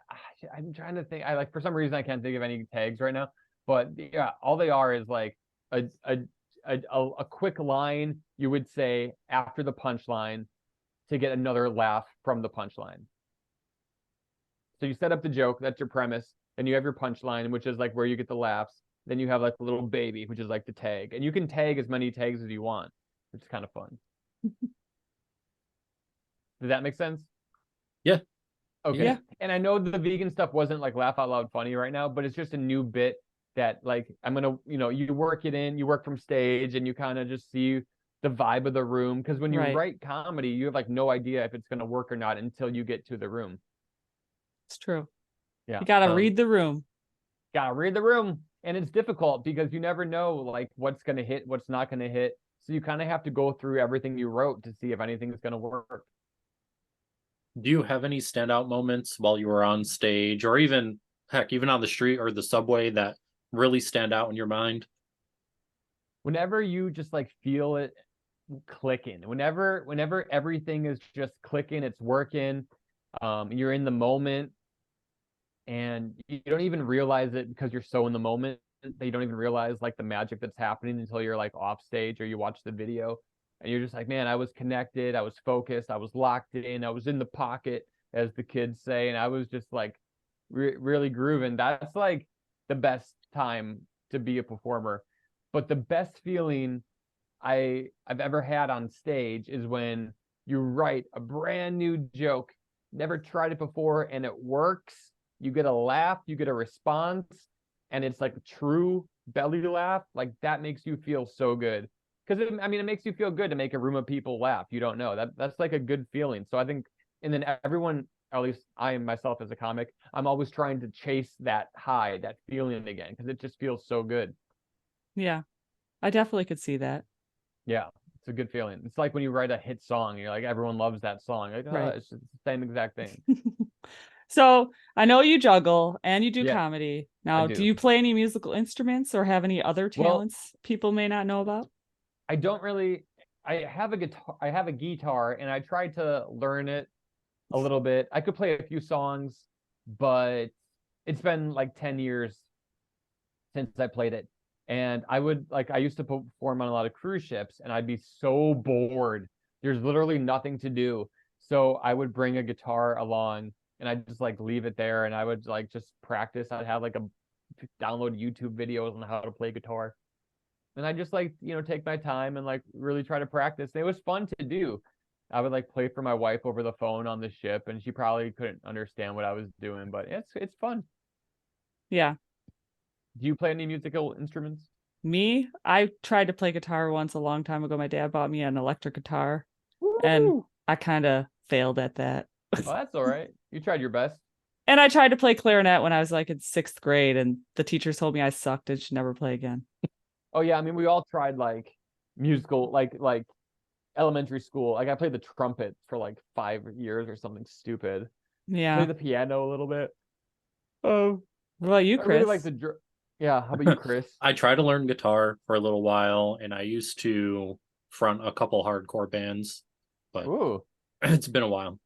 I'm trying to think. I like, for some reason I can't think of any tags right now, but yeah, all they are is like a quick line you would say after the punchline to get another laugh from the punchline. So you set up the joke, that's your premise, then you have your punchline, which is like where you get the laughs. Then you have like a little baby, which is like the tag, and you can tag as many tags as you want, which is kind of fun. Does that make sense? Yeah. Okay. Yeah. And I know the vegan stuff wasn't like laugh out loud funny right now, but it's just a new bit that like I'm gonna, you work it in, you work from stage, and you kind of just see the vibe of the room. Because when you write comedy, you have like no idea if it's gonna work or not until you get to the room. It's true. Yeah, you gotta read the room. Gotta read the room, and it's difficult because you never know like what's gonna hit, what's not gonna hit. So you kind of have to go through everything you wrote to see if anything is gonna work. Do you have any standout moments while you were on stage, or even heck, even on the street or the subway, that really stand out in your mind? Whenever you just like feel it clicking, whenever everything is just clicking, it's working, you're in the moment, and you don't even realize it because you're so in the moment that you don't even realize like the magic that's happening until you're like off stage or you watch the video, and you're just like, man, I was connected, I was focused, I was locked in, I was in the pocket, as the kids say, and I was just like really grooving. That's like the best time to be a performer. But the best feeling I've ever had on stage is when you write a brand new joke, never tried it before, and it works. You get a laugh, you get a response, and it's like a true belly laugh. Like that makes you feel so good. Because it makes you feel good to make a room of people laugh. You don't know. That's like a good feeling. So I think, and then everyone, at least I myself as a comic, I'm always trying to chase that high, that feeling again, because it just feels so good. Yeah, I definitely could see that. Yeah, it's a good feeling. It's like when you write a hit song, you're like, everyone loves that song. Like, oh, it's the same exact thing. So I know you juggle and you do Yeah, comedy. Now, do. do you play any musical instruments or have any other talents people may not know about? I don't really. I have a guitar. I have a guitar, and I tried to learn it a little bit. I could play a few songs, but it's been like 10 years since I played it. And I used to perform on a lot of cruise ships, and I'd be so bored. There's literally nothing to do. So I would bring a guitar along, and I'd just like leave it there, and I would like just practice. I'd have like download YouTube videos on how to play guitar. And I just like, take my time and like really try to practice. And it was fun to do. I would like play for my wife over the phone on the ship, and she probably couldn't understand what I was doing, but it's fun. Yeah. Do you play any musical instruments? Me, I tried to play guitar once a long time ago. My dad bought me an electric guitar. Woo! And I kind of failed at that. Oh, that's all right. You tried your best. And I tried to play clarinet when I was like in 6th grade, and the teacher told me I sucked and should never play again. Oh yeah, we all tried like musical, like elementary school. Like I played the trumpet for like 5 years or something stupid. Yeah. Played the piano a little bit. Oh, what about you, Chris? I really like the Yeah, how about you, Chris? I tried to learn guitar for a little while, and I used to front a couple hardcore bands, but it's been a while.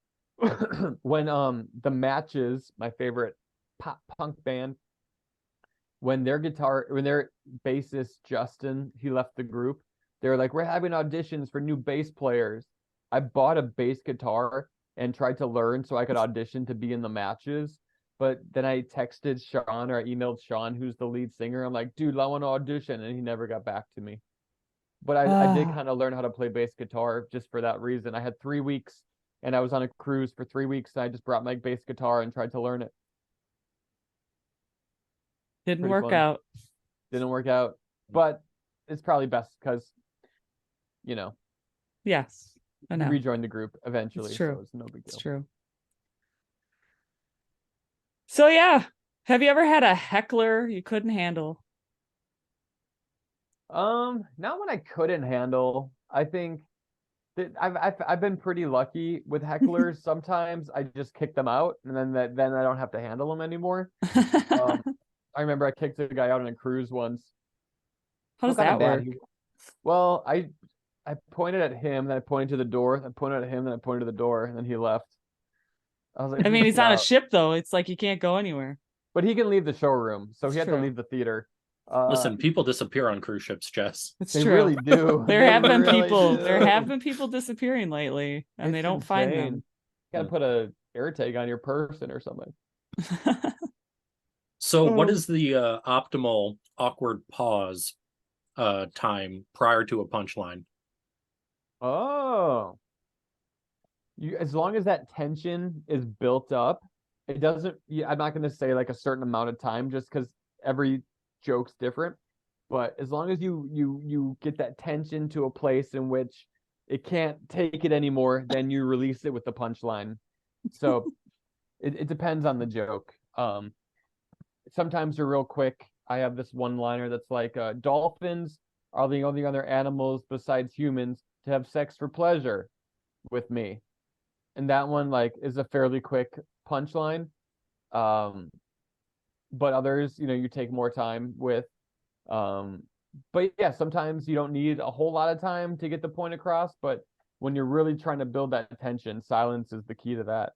When the Matches, my favorite pop punk band, when their bassist Justin, he left the group, they were like, we're having auditions for new bass players. I bought a bass guitar and tried to learn so I could audition to be in the Matches. But then I texted Sean, or I emailed Sean, who's the lead singer. I'm like, dude, I want to audition, and he never got back to me. But I did kind of learn how to play bass guitar just for that reason. I had 3 weeks, and I was on a cruise for 3 weeks, and I just brought my bass guitar and tried to learn it. Didn't work out. Didn't work out, but it's probably best because, Yes, I know. Rejoined the group eventually. It's true. So it's no big deal. It's true. So yeah, have you ever had a heckler you couldn't handle? Not when I couldn't handle. I think that I've been pretty lucky with hecklers. Sometimes I just kick them out, and then I don't have to handle them anymore. I remember I kicked a guy out on a cruise once. How does that work? Well, I pointed at him, then I pointed to the door. I pointed at him, then I pointed to the door, and then he left. I was like, he's on a ship though. It's like he can't go anywhere. But he can leave the showroom, so he had to leave the theater. Listen, people disappear on cruise ships, Jess. They really do. There have been people disappearing lately, and they don't find them. You gotta put a air tag on your person or something. So what is the optimal awkward pause time prior to a punchline? Oh. As long as that tension is built up, it doesn't. I'm not going to say like a certain amount of time, just because every jokes different. But as long as you get that tension to a place in which it can't take it anymore, then you release it with the punchline. So it depends on the joke. Sometimes they're real quick. I have this one liner that's like, dolphins are the only other animals besides humans to have sex for pleasure with me. And that one like is a fairly quick punchline. But others, you take more time with. But yeah, sometimes you don't need a whole lot of time to get the point across, but when you're really trying to build that tension, silence is the key to that.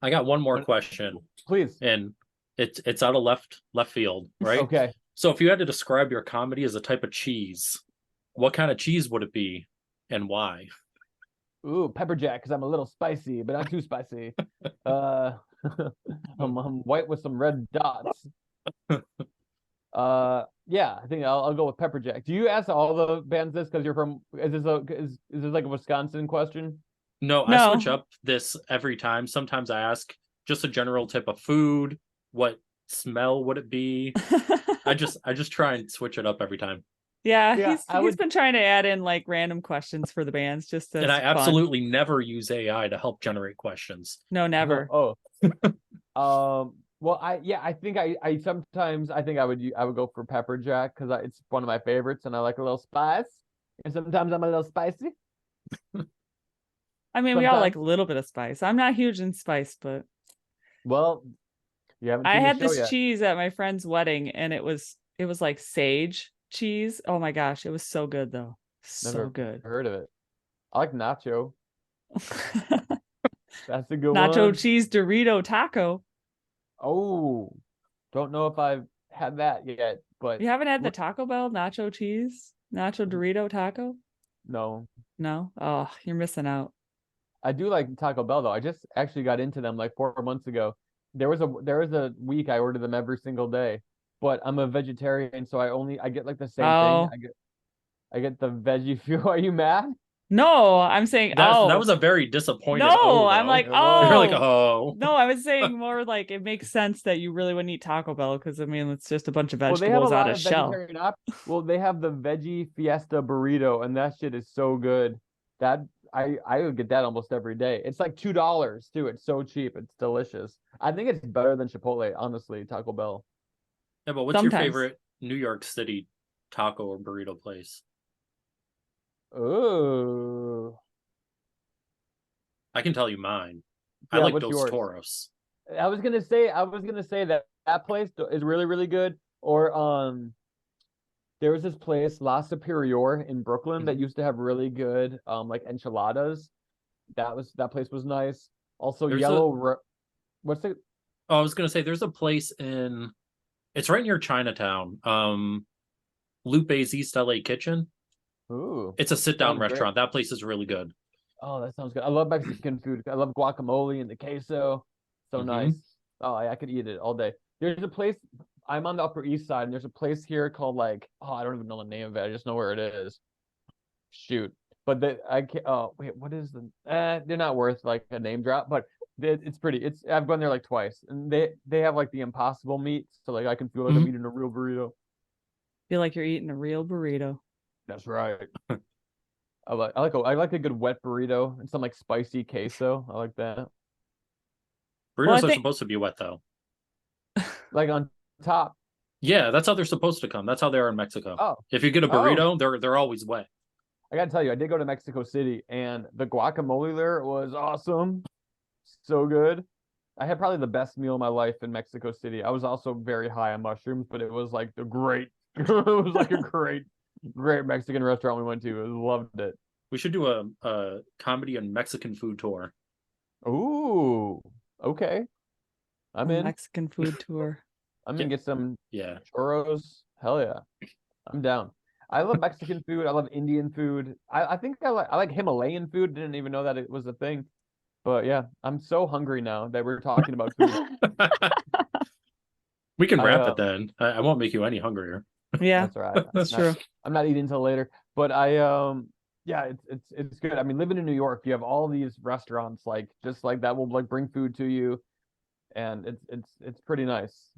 I got one more question. Please. And it's out of left field, right? Okay. So if you had to describe your comedy as a type of cheese, what kind of cheese would it be and why? Ooh, pepper jack, because I'm a little spicy, but not too spicy. I'm white with some red dots. Yeah, I think I'll go with pepper jack. Do you ask all the bands this because you're from? Is this like a Wisconsin question? No, I switch up this every time. Sometimes I ask just a general type of food. What smell would it be? I just try and switch it up every time. Yeah, he's been trying to add in like random questions for the bands just to. And I absolutely never use AI to help generate questions. No, never. Well, I think I sometimes I think I would go for pepper jack because it's one of my favorites and I like a little spice. And sometimes I'm a little spicy. I mean, we all like a little bit of spice. I'm not huge in spice, but well, you haven't. I had this cheese at my friend's wedding, and it was like sage cheese. Oh my gosh, it was so good though. So good. Heard of it? I like nacho. That's a good one. Nacho cheese Dorito taco. Oh, don't know if I've had that yet, but you haven't had the Taco Bell nacho cheese, nacho Dorito taco? No. Oh, you're missing out. I do like Taco Bell though. I just actually got into them like 4 months ago. There was a week I ordered them every single day, but I'm a vegetarian, so I get like the same thing. I get the veggie fuel. Are you mad? No, I'm saying that was a very disappointed. No, I'm like, oh. You're like, oh. No, I was saying more like it makes sense that you really wouldn't eat Taco Bell because I mean it's just a bunch of vegetables out of shell. Well, they have the veggie fiesta burrito, and that shit is so good. That I would get that almost every day. It's like $2 too. It's so cheap. It's delicious. I think it's better than Chipotle, honestly, Taco Bell. Yeah, but what's your favorite New York City taco or burrito place? Oh, I can tell you mine. I like Dos Toros. I was gonna say that place is really, really good. Or there was this place, La Superior in Brooklyn, that used to have really good like enchiladas. That place was nice. Also, what's it? Oh, I was gonna say there's a place it's right near Chinatown. Lupe's East LA Kitchen. Ooh, it's a sit-down restaurant. That place is really good. Oh, that sounds good. I love Mexican food. I love guacamole and the queso. So nice. Oh, I could eat it all day. There's a place. I'm on the Upper East Side, and there's a place here called I don't even know the name of it. I just know where it is. Shoot, but I can't. Oh wait, what is the? They're not worth like a name drop, but it's pretty. I've gone there like twice, and they have like the Impossible meat, so like I can feel like I'm eating a real burrito. Feel like you're eating a real burrito. That's right. I like a good wet burrito and some like spicy queso. I like that. Burritos are supposed to be wet though. Like on top. Yeah, that's how they're supposed to come. That's how they are in Mexico. Oh. If you get a burrito, they're always wet. I gotta tell you, I did go to Mexico City, and the guacamole there was awesome. So good. I had probably the best meal of my life in Mexico City. I was also very high on mushrooms, but it was like it was like a great Mexican restaurant we went to. I loved it. We should do a comedy and Mexican food tour. Ooh, okay. I'm in. Mexican food tour. I'm gonna get some churros. Hell yeah. I'm down. I love Mexican food. I love Indian food. I think I like Himalayan food. Didn't even know that it was a thing. But yeah, I'm so hungry now that we're talking about food. We can wrap it then. I won't make you any hungrier. Yeah, that's right. That's true. I'm not eating until later. But yeah, it's good. I mean, living in New York, you have all these restaurants like just like that will like bring food to you, and it's pretty nice.